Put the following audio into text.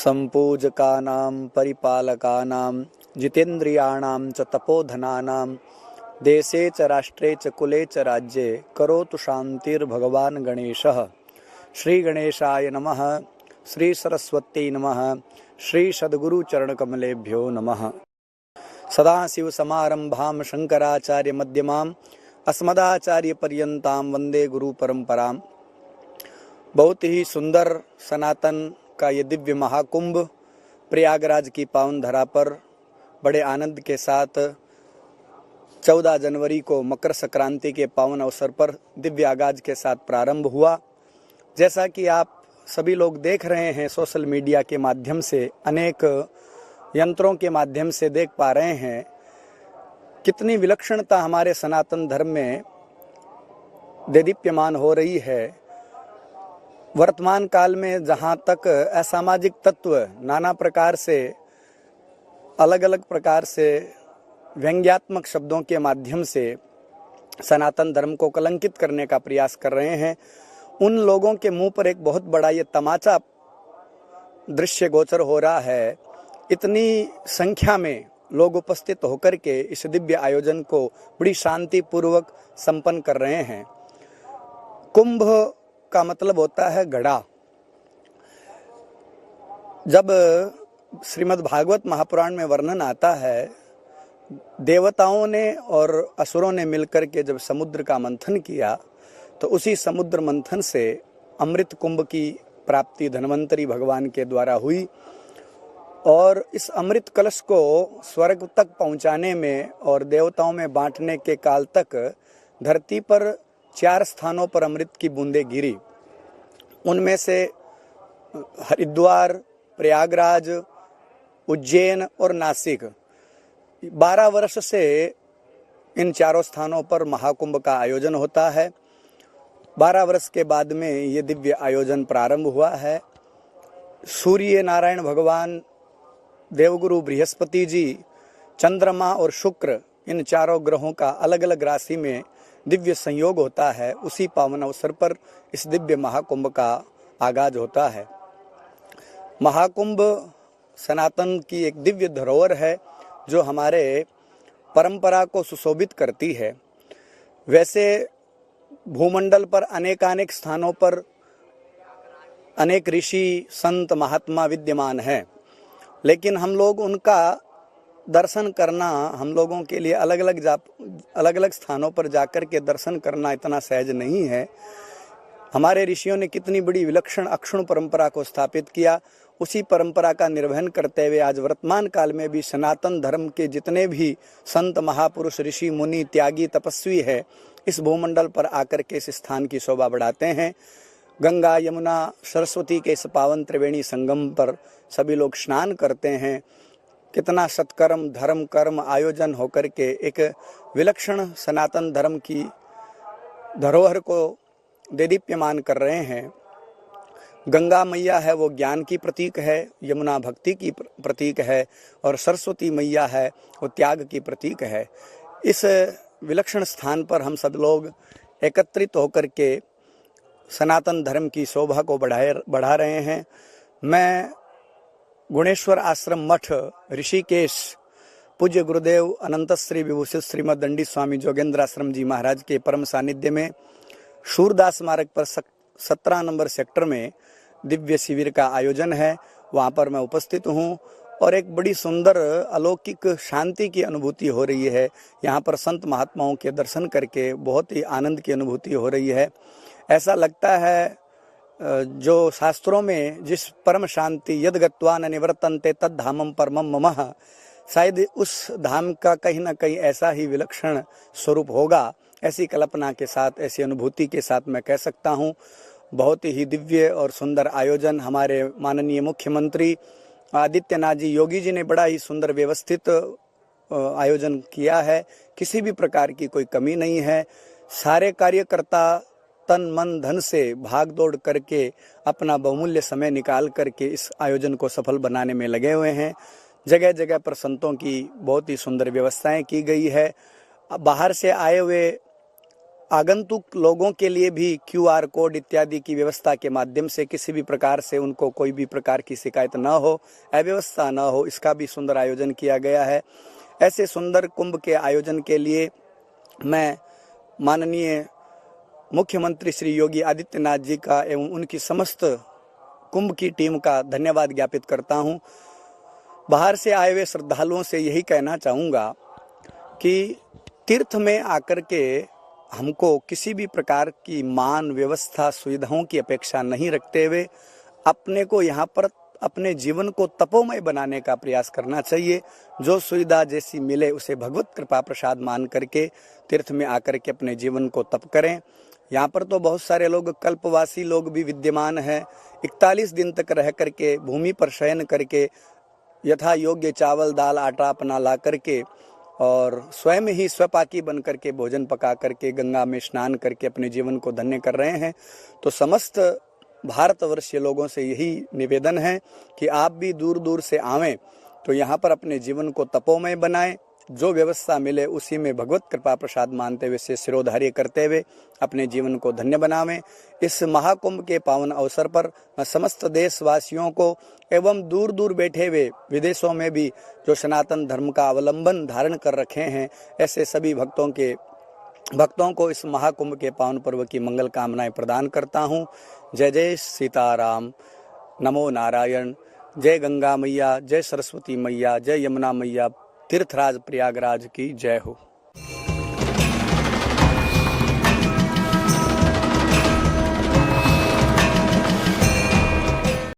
संपूजकानां परिपालकानां जितेन्द्रियाणां च तपोधनानां देशे च राष्ट्रे च कुले च राज्ये करोतु शान्तिर्भगवान् गणेशः। श्री गणेशाय नमः। श्री सरस्वती नमः। श्री सद्गुरु चरणकमलेभ्यो नमः। सदाशिव समारंभां शंकराचार्य मध्यमाम् अस्मदाचार्य पर्यन्तां वंदे गुरु परंपरां। बहुत ही सुंदर सनातन का ये दिव्य महाकुंभ प्रयागराज की पावन धरा पर बड़े आनंद के साथ 14 जनवरी को मकर संक्रांति के पावन अवसर पर दिव्य आगाज के साथ प्रारंभ हुआ। जैसा कि आप सभी लोग देख रहे हैं, सोशल मीडिया के माध्यम से, अनेक यंत्रों के माध्यम से देख पा रहे हैं कितनी विलक्षणता हमारे सनातन धर्म में देदीप्यमान हो रही है। वर्तमान काल में जहाँ तक असामाजिक तत्व नाना प्रकार से, अलग अलग प्रकार से व्यंग्यात्मक शब्दों के माध्यम से सनातन धर्म को कलंकित करने का प्रयास कर रहे हैं, उन लोगों के मुंह पर एक बहुत बड़ा ये तमाचा दृश्य गोचर हो रहा है। इतनी संख्या में लोग उपस्थित होकर के इस दिव्य आयोजन को बड़ी शांति पूर्वक संपन्न कर रहे हैं। कुंभ का मतलब होता है घड़ा। जब श्रीमद् भागवत महापुराण में वर्णन आता है, देवताओं ने और असुरों ने मिलकर के जब समुद्र का मंथन किया तो उसी समुद्र मंथन से अमृत कुंभ की प्राप्ति धन्वंतरी भगवान के द्वारा हुई और इस अमृत कलश को स्वर्ग तक पहुंचाने में और देवताओं में बांटने के काल तक धरती पर 4 स्थानों पर अमृत की बूंदें गिरी। उनमें से हरिद्वार, प्रयागराज, उज्जैन और नासिक। 12 वर्ष से इन चारों स्थानों पर महाकुंभ का आयोजन होता है। 12 वर्ष के बाद में ये दिव्य आयोजन प्रारंभ हुआ है। सूर्य नारायण भगवान, देवगुरु बृहस्पति जी, चंद्रमा और शुक्र, इन चारों ग्रहों का अलग अलग राशि में दिव्य संयोग होता है। उसी पावन अवसर पर इस दिव्य महाकुंभ का आगाज होता है। महाकुंभ सनातन की एक दिव्य धरोहर है जो हमारे परंपरा को सुशोभित करती है। वैसे भूमंडल पर अनेकानेक स्थानों पर अनेक ऋषि, संत, महात्मा विद्यमान हैं, लेकिन हम लोग उनका दर्शन करना, हम लोगों के लिए अलग अलग स्थानों पर जाकर के दर्शन करना इतना सहज नहीं है। हमारे ऋषियों ने कितनी बड़ी विलक्षण अक्षुण्ण परंपरा को स्थापित किया। उसी परंपरा का निर्वहन करते हुए आज वर्तमान काल में भी सनातन धर्म के जितने भी संत, महापुरुष, ऋषि, मुनि, त्यागी, तपस्वी है, इस भूमंडल पर आकर के इस स्थान की शोभा बढ़ाते हैं। गंगा, यमुना, सरस्वती के इस पावन त्रिवेणी संगम पर सभी लोग स्नान करते हैं। कितना सत्कर्म, धर्म, कर्म आयोजन होकर के एक विलक्षण सनातन धर्म की धरोहर को देदीप्यमान कर रहे हैं। गंगा मैया है वो ज्ञान की प्रतीक है, यमुना भक्ति की प्रतीक है और सरस्वती मैया है वो त्याग की प्रतीक है। इस विलक्षण स्थान पर हम सब लोग एकत्रित होकर के सनातन धर्म की शोभा को बढ़ा रहे हैं। मैं गुणेश्वर आश्रम मठ, ऋषिकेश, पूज्य गुरुदेव अनंत श्री विभूषित श्रीमद दंडी स्वामी जोगेंद्र आश्रम जी महाराज के परम सानिध्य में शूरदास मार्ग पर 17 नंबर सेक्टर में दिव्य शिविर का आयोजन है। वहाँ पर मैं उपस्थित हूँ और एक बड़ी सुंदर अलौकिक शांति की अनुभूति हो रही है। यहाँ पर संत महात्माओं के दर्शन करके बहुत ही आनंद की अनुभूति हो रही है। ऐसा लगता है जो शास्त्रों में जिस परम शांति यद गत्वा न निवर्तन्ते तद धामम परमम ममः, शायद उस धाम का कहीं ना कहीं ऐसा ही विलक्षण स्वरूप होगा। ऐसी कल्पना के साथ, ऐसी अनुभूति के साथ मैं कह सकता हूँ बहुत ही दिव्य और सुंदर आयोजन हमारे माननीय मुख्यमंत्री आदित्यनाथ जी, योगी जी ने बड़ा ही सुंदर व्यवस्थित आयोजन किया है। किसी भी प्रकार की कोई कमी नहीं है। सारे कार्यकर्ता तन मन धन से भाग दौड़ करके अपना बहुमूल्य समय निकाल करके इस आयोजन को सफल बनाने में लगे हुए हैं। जगह जगह पर संतों की बहुत ही सुंदर व्यवस्थाएं की गई है। बाहर से आए हुए आगंतुक लोगों के लिए भी QR कोड इत्यादि की व्यवस्था के माध्यम से किसी भी प्रकार से उनको कोई भी प्रकार की शिकायत न हो, अव्यवस्था न हो, इसका भी सुंदर आयोजन किया गया है। ऐसे सुंदर कुंभ के आयोजन के लिए मैं माननीय मुख्यमंत्री श्री योगी आदित्यनाथ जी का एवं उनकी समस्त कुंभ की टीम का धन्यवाद ज्ञापित करता हूं। बाहर से आए हुए श्रद्धालुओं से यही कहना चाहूँगा कि तीर्थ में आकर के हमको किसी भी प्रकार की मान व्यवस्था सुविधाओं की अपेक्षा नहीं रखते हुए अपने को यहाँ पर अपने जीवन को तपोमय बनाने का प्रयास करना चाहिए। जो सुविधा जैसी मिले उसे भगवत कृपा प्रसाद मान करके तीर्थ में आकर के अपने जीवन को तप करें। यहाँ पर तो बहुत सारे लोग कल्पवासी लोग भी विद्यमान हैं। 41 दिन तक रह करके भूमि पर शयन करके यथा योग्य चावल दाल आटा अपना ला करके और स्वयं ही स्वपाकी बन करके भोजन पका करके गंगा में स्नान करके अपने जीवन को धन्य कर रहे हैं। तो समस्त भारतवर्षीय लोगों से यही निवेदन है कि आप भी दूर दूर से आवें तो यहाँ पर अपने जीवन को तपोमय बनाएं। जो व्यवस्था मिले उसी में भगवत कृपा प्रसाद मानते हुए से सिरोधार्य करते हुए अपने जीवन को धन्य बनावें। इस महाकुंभ के पावन अवसर पर मैं समस्त देशवासियों को एवं दूर दूर बैठे हुए विदेशों में भी जो सनातन धर्म का अवलंबन धारण कर रखे हैं ऐसे सभी भक्तों को इस महाकुंभ के पावन पर्व की मंगल कामनाएं प्रदान करता हूँ। जय जय सीताराम, नमो नारायण। जय गंगा मैया, जय सरस्वती मैया, जय यमुना मैया, तीर्थराज प्रयागराज की जय हो।